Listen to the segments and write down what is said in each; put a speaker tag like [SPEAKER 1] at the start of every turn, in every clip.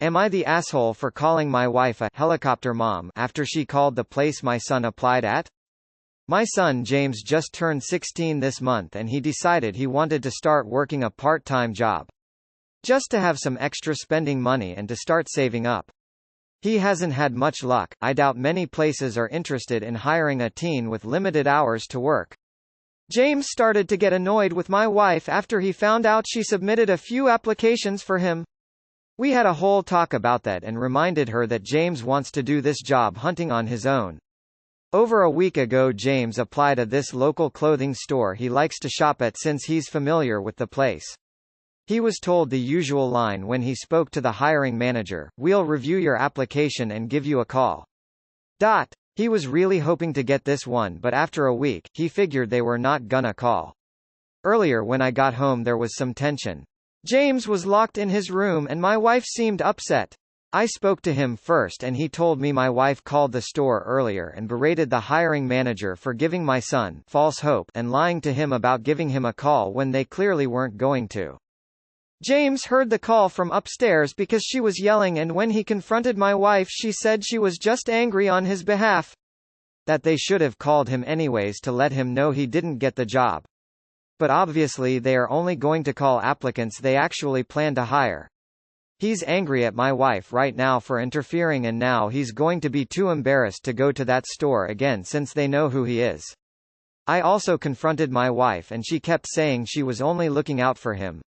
[SPEAKER 1] Am I the asshole for calling my wife a helicopter mom after she called the place my son applied at? My son James just turned 16 this month and he decided he wanted to start working a part-time job. Just to have some extra spending money and to start saving up. He hasn't had much luck. I doubt many places are interested in hiring a teen with limited hours to work. James started to get annoyed with my wife after he found out she submitted a few applications for him. We had a whole talk about that and reminded her that James wants to do this job hunting on his own. Over a week ago James applied at this local clothing store he likes to shop at since he's familiar with the place. He was told the usual line when he spoke to the hiring manager, "We'll review your application and give you a call." He was really hoping to get this one, but after a week, he figured they were not gonna call. Earlier when I got home there was some tension. James was locked in his room and my wife seemed upset. I spoke to him first and he told me my wife called the store earlier and berated the hiring manager for giving my son false hope and lying to him about giving him a call when they clearly weren't going to. James heard the call from upstairs because she was yelling, and when he confronted my wife she said she was just angry on his behalf. That they should have called him anyways to let him know he didn't get the job. But obviously they are only going to call applicants they actually plan to hire. He's angry at my wife right now for interfering and now he's going to be too embarrassed to go to that store again since they know who he is. I also confronted my wife and she kept saying she was only looking out for him.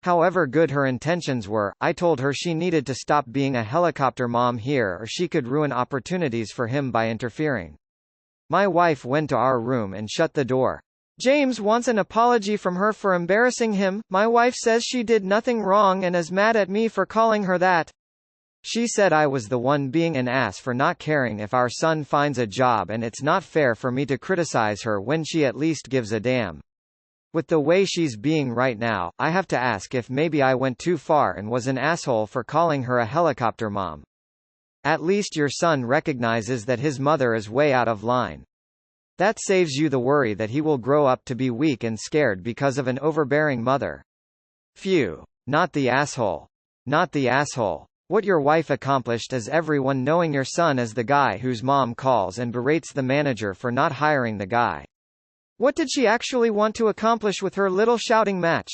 [SPEAKER 1] However good her intentions were, I told her she needed to stop being a helicopter mom here or she could ruin opportunities for him by interfering. My wife went to our room and shut the door. James wants an apology from her for embarrassing him. My wife says she did nothing wrong and is mad at me for calling her that. She said I was the one being an ass for not caring if our son finds a job and it's not fair for me to criticize her when she at least gives a damn. With the way she's being right now, I have to ask if maybe I went too far and was an asshole for calling her a helicopter mom. At least your son recognizes that his mother is way out of line. That saves you the worry that he will grow up to be weak and scared because of an overbearing mother. Phew. Not the asshole. Not the asshole. What your wife accomplished is everyone knowing your son is the guy whose mom calls and berates the manager for not hiring the guy. What did she actually want to accomplish with her little shouting match?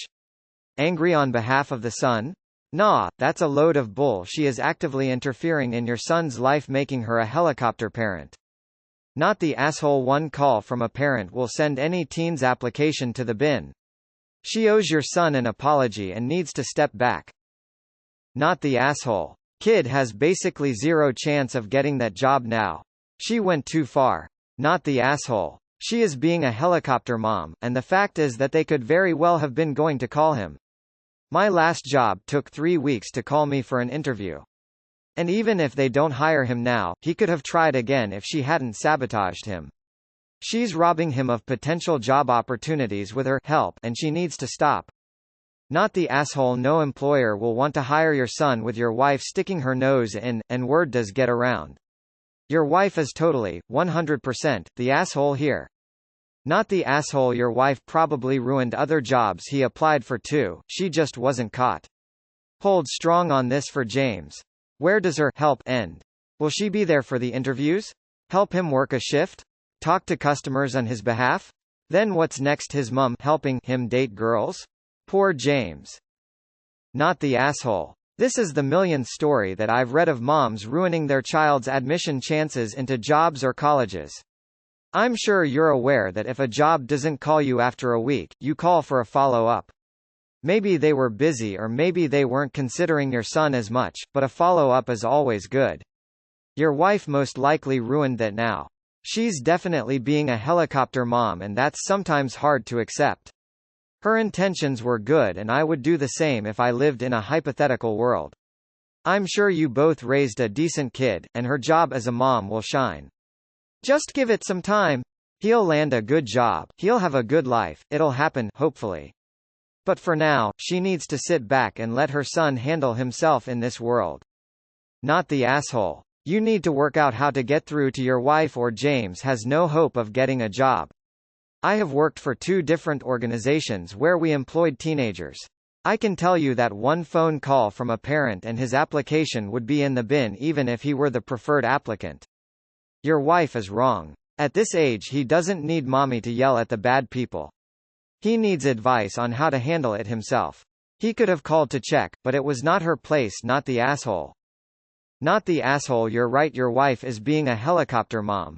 [SPEAKER 1] Angry on behalf of the son? Nah, that's a load of bull. She is actively interfering in your son's life, making her a helicopter parent. Not the asshole. One call from a parent will send any teen's application to the bin. She owes your son an apology and needs to step back. Not the asshole. Kid has basically zero chance of getting that job now. She went too far. Not the asshole. She is being a helicopter mom, and the fact is that they could very well have been going to call him. My last job took 3 weeks to call me for an interview. And even if they don't hire him now, he could have tried again if she hadn't sabotaged him. She's robbing him of potential job opportunities with her help, and she needs to stop. Not the asshole. No employer will want to hire your son with your wife sticking her nose in, and word does get around. Your wife is totally, 100%, the asshole here. Not the asshole. Your wife probably ruined other jobs he applied for too, she just wasn't caught. Hold strong on this for James. Where does her help end? Will she be there for the interviews? Help him work a shift? Talk to customers on his behalf? Then what's next? His mum helping him date girls? Poor James. Not the asshole. This is the millionth story that I've read of moms ruining their child's admission chances into jobs or colleges. I'm sure you're aware that if a job doesn't call you after a week, you call for a follow-up. Maybe they were busy or maybe they weren't considering your son as much, but a follow-up is always good. Your wife most likely ruined that now. She's definitely being a helicopter mom, and that's sometimes hard to accept. Her intentions were good and I would do the same if I lived in a hypothetical world. I'm sure you both raised a decent kid, and her job as a mom will shine. Just give it some time. He'll land a good job, he'll have a good life, it'll happen, hopefully. But for now, she needs to sit back and let her son handle himself in this world. Not the asshole. You need to work out how to get through to your wife or James has no hope of getting a job. I have worked for 2 different organizations where we employed teenagers. I can tell you that one phone call from a parent and his application would be in the bin even if he were the preferred applicant. Your wife is wrong. At this age he doesn't need mommy to yell at the bad people. He needs advice on how to handle it himself. He could have called to check, but it was not her place, not the asshole. Not the asshole. You're right, your wife is being a helicopter mom.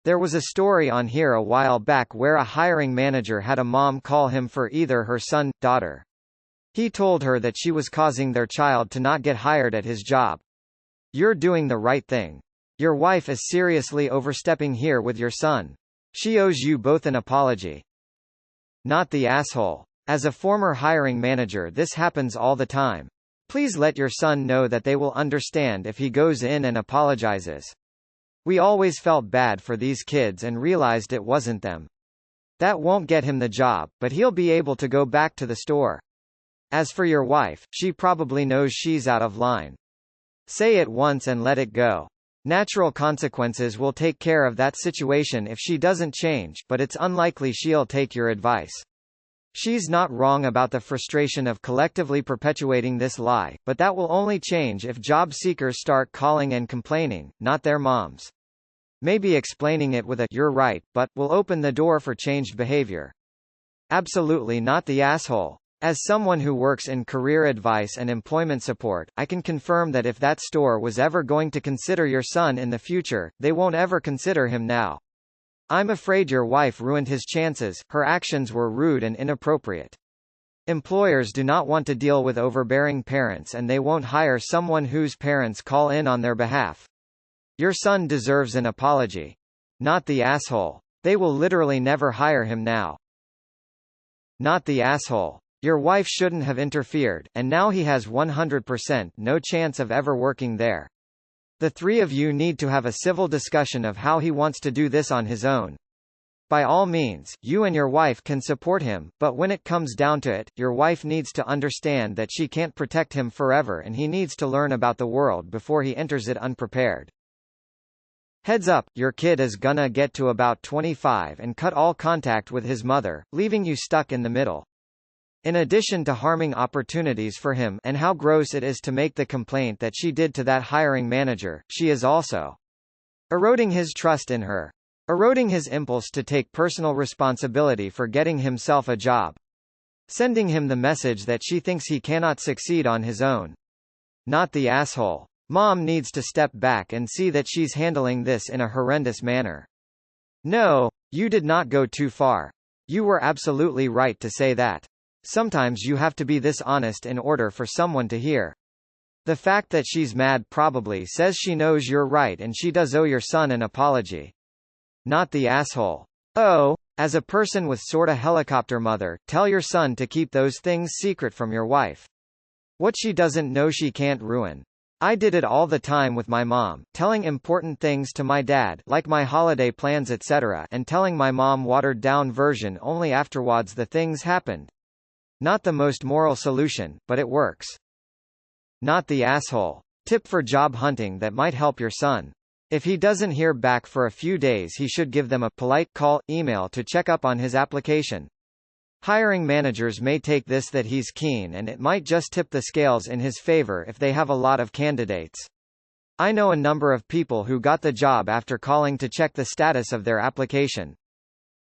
[SPEAKER 1] There was a story on here a while back where a hiring manager had a mom call him for either her son, daughter. He told her that she was causing their child to not get hired at his job. You're doing the right thing. Your wife is seriously overstepping here with your son. She owes you both an apology. Not the asshole. As a former hiring manager, this happens all the time. Please let your son know that they will understand if he goes in and apologizes. We always felt bad for these kids and realized it wasn't them. That won't get him the job, but he'll be able to go back to the store. As for your wife, she probably knows she's out of line. Say it once and let it go. Natural consequences will take care of that situation if she doesn't change, but it's unlikely she'll take your advice. She's not wrong about the frustration of collectively perpetuating this lie, but that will only change if job seekers start calling and complaining, not their moms. Maybe explaining it with a "you're right, but" will open the door for changed behavior. Absolutely not the asshole. As someone who works in career advice and employment support, I can confirm that if that store was ever going to consider your son in the future, they won't ever consider him now. I'm afraid your wife ruined his chances. Her actions were rude and inappropriate. Employers do not want to deal with overbearing parents, and they won't hire someone whose parents call in on their behalf. Your son deserves an apology. Not the asshole. They will literally never hire him now. Not the asshole. Your wife shouldn't have interfered, and now he has 100% no chance of ever working there. The three of you need to have a civil discussion of how he wants to do this on his own. By all means, you and your wife can support him, but when it comes down to it, your wife needs to understand that she can't protect him forever and he needs to learn about the world before he enters it unprepared. Heads up, your kid is gonna get to about 25 and cut all contact with his mother, leaving you stuck in the middle. In addition to harming opportunities for him and how gross it is to make the complaint that she did to that hiring manager, she is also eroding his trust in her. Eroding his impulse to take personal responsibility for getting himself a job. Sending him the message that she thinks he cannot succeed on his own. Not the asshole. Mom needs to step back and see that she's handling this in a horrendous manner. No, you did not go too far. You were absolutely right to say that. Sometimes you have to be this honest in order for someone to hear. The fact that she's mad probably says she knows you're right and she does owe your son an apology. Not the asshole. Oh, as a person with sorta helicopter mother, tell your son to keep those things secret from your wife. What she doesn't know she can't ruin. I did it all the time with my mom, telling important things to my dad, like my holiday plans etc., and telling my mom watered down version only afterwards the things happened. Not the most moral solution, but it works. Not the asshole. Tip for job hunting that might help your son. If he doesn't hear back for a few days, he should give them a polite call, email to check up on his application. Hiring managers may take this that he's keen and it might just tip the scales in his favor if they have a lot of candidates. I know a number of people who got the job after calling to check the status of their application.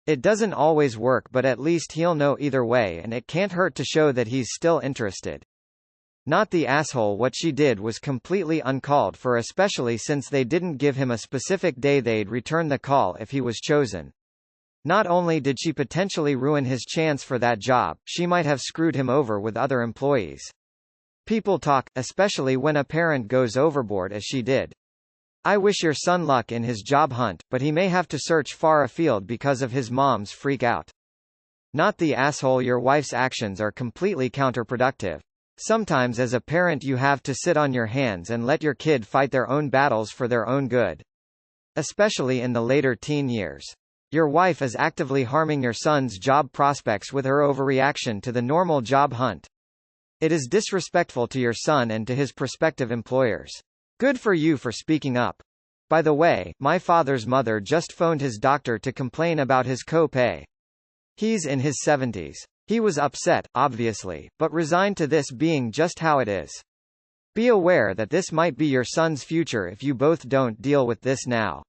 [SPEAKER 1] It doesn't always work, but at least he'll know either way and it can't hurt to show that he's still interested. Not the asshole. What she did was completely uncalled for, especially since they didn't give him a specific day they'd return the call if he was chosen. Not only did she potentially ruin his chance for that job, she might have screwed him over with other employees. People talk, especially when a parent goes overboard as she did. I wish your son luck in his job hunt, but he may have to search far afield because of his mom's freak out. Not the asshole. Your wife's actions are completely counterproductive. Sometimes as a parent you have to sit on your hands and let your kid fight their own battles for their own good. Especially in the later teen years. Your wife is actively harming your son's job prospects with her overreaction to the normal job hunt. It is disrespectful to your son and to his prospective employers. Good for you for speaking up. By the way, my father's mother just phoned his doctor to complain about his co-pay. He's in his 70s. He was upset, obviously, but resigned to this being just how it is. Be aware that this might be your son's future if you both don't deal with this now.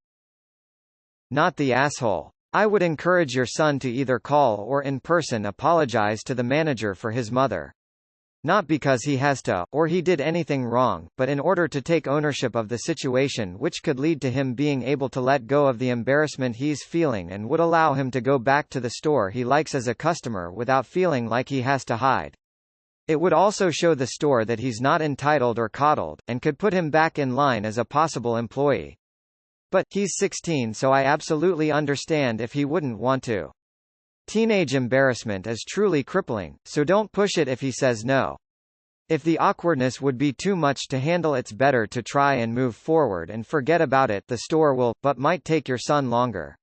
[SPEAKER 1] Not the asshole. I would encourage your son to either call or in person apologize to the manager for his mother. Not because he has to, or he did anything wrong, but in order to take ownership of the situation, which could lead to him being able to let go of the embarrassment he's feeling and would allow him to go back to the store he likes as a customer without feeling like he has to hide. It would also show the store that he's not entitled or coddled, and could put him back in line as a possible employee. But, he's 16, so I absolutely understand if he wouldn't want to. Teenage embarrassment is truly crippling, so don't push it if he says no. If the awkwardness would be too much to handle, it's better to try and move forward and forget about it. The store will, but might take your son longer.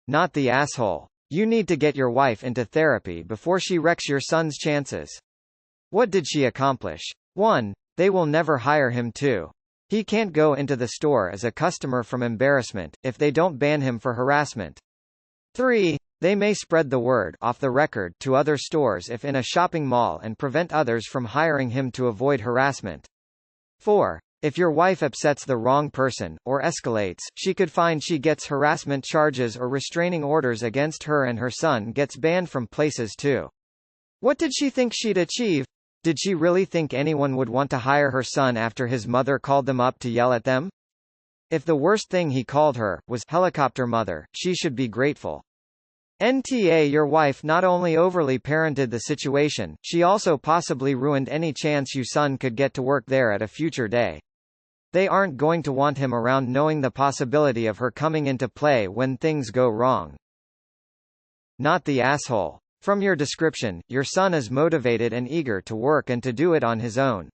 [SPEAKER 1] Not the asshole. You need to get your wife into therapy before she wrecks your son's chances. What did she accomplish? 1. They will never hire him. 2. He can't go into the store as a customer from embarrassment, if they don't ban him for harassment. 3. They may spread the word off the record to other stores if in a shopping mall and prevent others from hiring him to avoid harassment. 4. If your wife upsets the wrong person, or escalates, she could find she gets harassment charges or restraining orders against her, and her son gets banned from places too. What did she think she'd achieve? Did she really think anyone would want to hire her son after his mother called them up to yell at them? If the worst thing he called her was helicopter mother, she should be grateful. NTA Your wife not only overly parented the situation, she also possibly ruined any chance your son could get to work there at a future day. They aren't going to want him around knowing the possibility of her coming into play when things go wrong. Not the asshole. From your description, your son is motivated and eager to work and to do it on his own.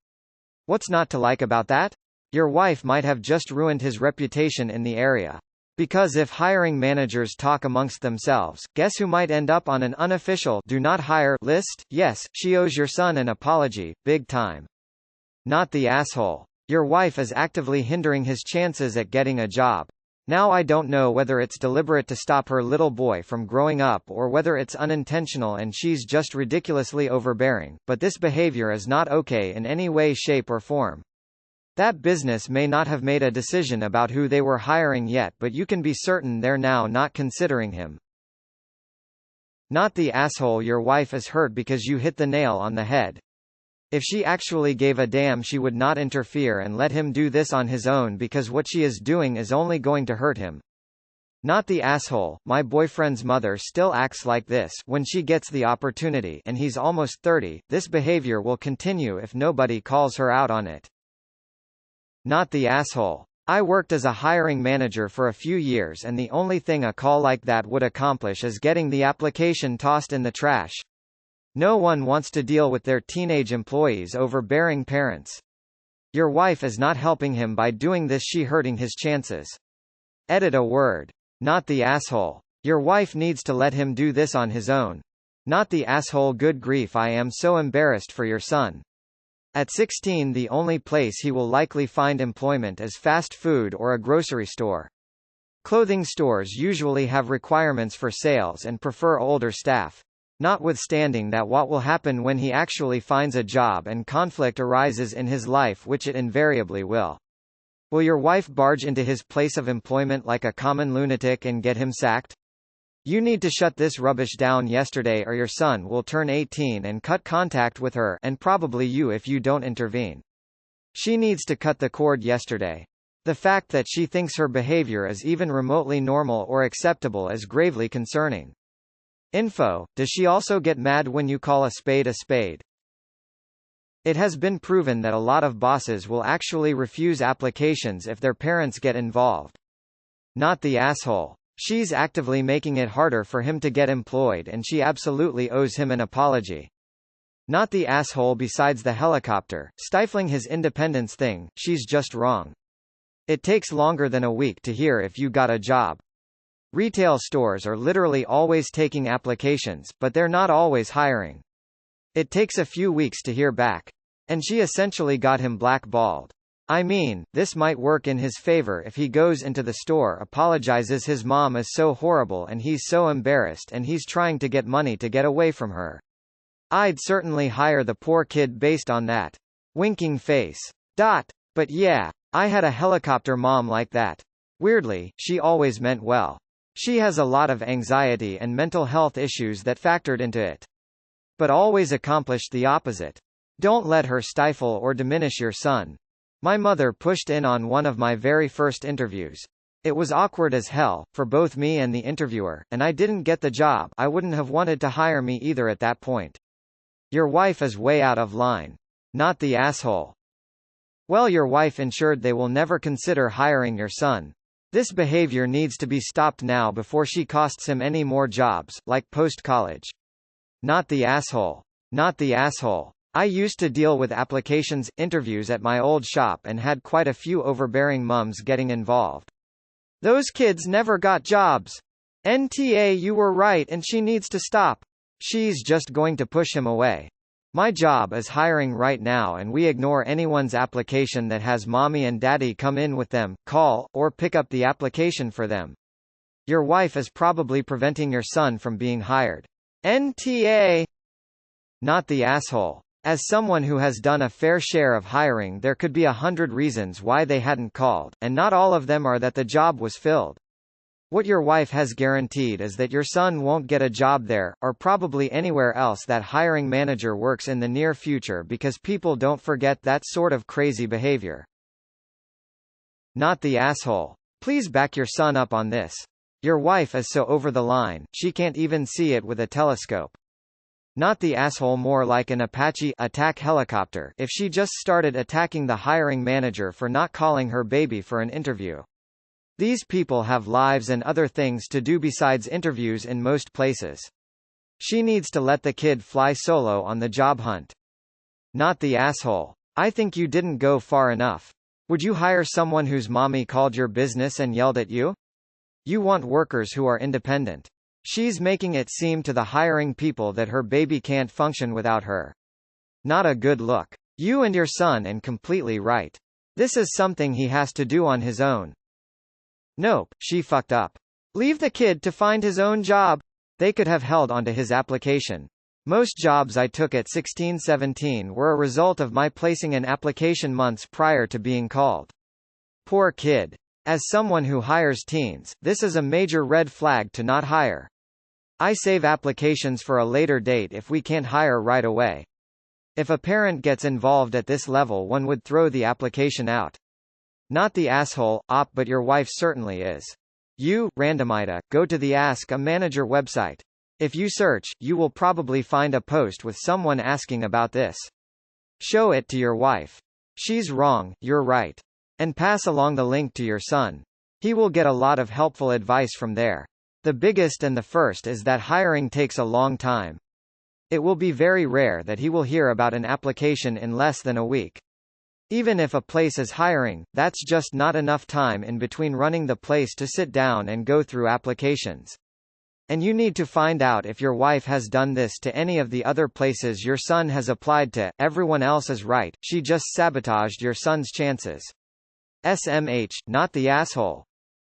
[SPEAKER 1] What's not to like about that? Your wife might have just ruined his reputation in the area. Because if hiring managers talk amongst themselves, guess who might end up on an unofficial "do not hire" list? Yes, she owes your son an apology, big time. Not the asshole. Your wife is actively hindering his chances at getting a job. Now I don't know whether it's deliberate to stop her little boy from growing up or whether it's unintentional and she's just ridiculously overbearing, but this behavior is not okay in any way, shape or form. That business may not have made a decision about who they were hiring yet, but you can be certain they're now not considering him. Not the asshole. Your wife is hurt because you hit the nail on the head. If she actually gave a damn, she would not interfere and let him do this on his own, because what she is doing is only going to hurt him. Not the asshole. My boyfriend's mother still acts like this when she gets the opportunity, and he's almost 30. This behavior will continue if nobody calls her out on it. Not the asshole. I worked as a hiring manager for a few years, and the only thing a call like that would accomplish is getting the application tossed in the trash. No one wants to deal with their teenage employees' overbearing parents. Your wife is not helping him by doing this, she hurting his chances. Edit a word. Not the asshole. Your wife needs to let him do this on his own. Not the asshole. Good grief, I am so embarrassed for your son. At 16, the only place he will likely find employment is fast food or a grocery store. Clothing stores usually have requirements for sales and prefer older staff. Notwithstanding that, what will happen when he actually finds a job and conflict arises in his life, which it invariably will? Will your wife barge into his place of employment like a common lunatic and get him sacked? You need to shut this rubbish down yesterday, or your son will turn 18 and cut contact with her, and probably you if you don't intervene. She needs to cut the cord yesterday. The fact that she thinks her behavior is even remotely normal or acceptable is gravely concerning. Info: does she also get mad when you call a spade a spade? It has been proven that a lot of bosses will actually refuse applications if their parents get involved. Not the asshole. She's actively making it harder for him to get employed, and she absolutely owes him an apology. Not the asshole. Besides the helicopter, stifling his independence thing, she's just wrong. It takes longer than a week to hear if you got a job. Retail stores are literally always taking applications, but they're not always hiring. It takes a few weeks to hear back. And she essentially got him blackballed. I mean, this might work in his favor if he goes into the store, apologizes, his mom is so horrible and he's so embarrassed, and he's trying to get money to get away from her. I'd certainly hire the poor kid based on that. Winking face. But yeah, I had a helicopter mom like that. Weirdly, she always meant well. She has a lot of anxiety and mental health issues that factored into it. But always accomplished the opposite. Don't let her stifle or diminish your son. My mother pushed in on one of my very first interviews. It was awkward as hell, for both me and the interviewer, and I didn't get the job. I wouldn't have wanted to hire me either at that point. Your wife is way out of line. Not the asshole. Well, your wife ensured they will never consider hiring your son. This behavior needs to be stopped now before she costs him any more jobs, like post-college. Not the asshole. Not the asshole. I used to deal with applications, interviews at my old shop and had quite a few overbearing mums getting involved. Those kids never got jobs. NTA, you were right and she needs to stop. She's just going to push him away. My job is hiring right now and we ignore anyone's application that has mommy and daddy come in with them, call, or pick up the application for them. Your wife is probably preventing your son from being hired. NTA. Not the asshole. As someone who has done a fair share of hiring, there could be 100 reasons why they hadn't called, and not all of them are that the job was filled. What your wife has guaranteed is that your son won't get a job there, or probably anywhere else that hiring manager works in the near future, because people don't forget that sort of crazy behavior. Not the asshole. Please back your son up on this. Your wife is so over the line, she can't even see it with a telescope. Not the asshole, more like an Apache attack helicopter if she just started attacking the hiring manager for not calling her baby for an interview. These people have lives and other things to do besides interviews in most places. She needs to let the kid fly solo on the job hunt. Not the asshole. I think you didn't go far enough. Would you hire someone whose mommy called your business and yelled at you? You want workers who are independent. She's making it seem to the hiring people that her baby can't function without her. Not a good look. You and your son and completely right. This is something he has to do on his own. Nope, she fucked up. Leave the kid to find his own job. They could have held onto his application. Most jobs I took at 16-17 were a result of my placing an application months prior to being called. Poor kid. As someone who hires teens, this is a major red flag to not hire. I save applications for a later date if we can't hire right away. If a parent gets involved at this level, one would throw the application out. Not the asshole, but your wife certainly is. You, random AITA, go to the Ask a Manager website. If you search, you will probably find a post with someone asking about this. Show it to your wife. She's wrong, you're right. And pass along the link to your son. He will get a lot of helpful advice from there. The biggest and the first is that hiring takes a long time. It will be very rare that he will hear about an application in less than a week. Even if a place is hiring, that's just not enough time in between running the place to sit down and go through applications. And you need to find out if your wife has done this to any of the other places your son has applied to. Everyone else is right, she just sabotaged your son's chances. SMH, not the asshole.